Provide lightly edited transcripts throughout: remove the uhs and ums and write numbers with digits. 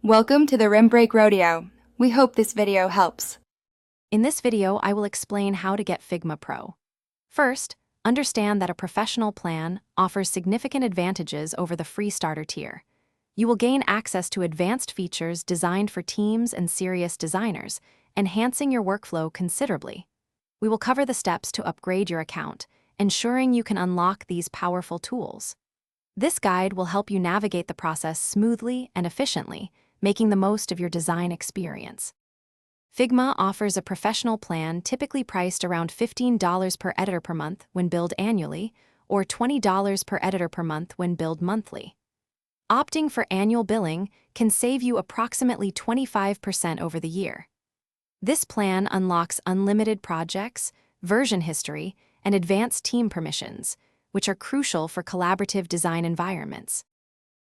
Welcome to the Rim Break Rodeo. We hope this video helps. In this video, I will explain how to get Figma Pro. First, understand that a professional plan offers significant advantages over the free starter tier. You will gain access to advanced features designed for teams and serious designers, enhancing your workflow considerably. We will cover the steps to upgrade your account, ensuring you can unlock these powerful tools. This guide will help you navigate the process smoothly and efficiently, making the most of your design experience. Figma offers a professional plan typically priced around $15 per editor per month when billed annually, or $20 per editor per month when billed monthly. Opting for annual billing can save you approximately 25% over the year. This plan unlocks unlimited projects, version history, and advanced team permissions, which are crucial for collaborative design environments.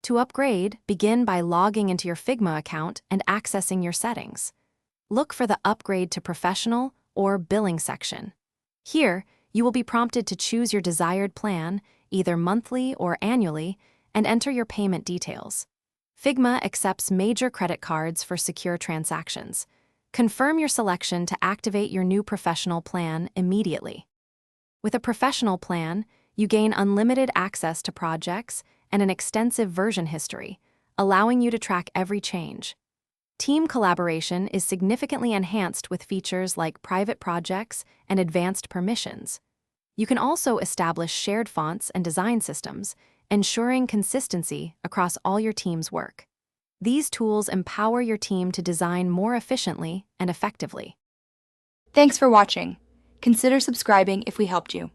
To upgrade, begin by logging into your Figma account and accessing your settings. Look for the Upgrade to Professional or Billing section. Here, you will be prompted to choose your desired plan, either monthly or annually, and enter your payment details. Figma accepts major credit cards for secure transactions. Confirm your selection to activate your new professional plan immediately. With a professional plan, you gain unlimited access to projects and an extensive version history, allowing you to track every change. Team collaboration is significantly enhanced with features like private projects and advanced permissions. You can also establish shared fonts and design systems, ensuring consistency across all your team's work. These tools empower your team to design more efficiently and effectively. Thanks for watching. Consider subscribing if we helped you.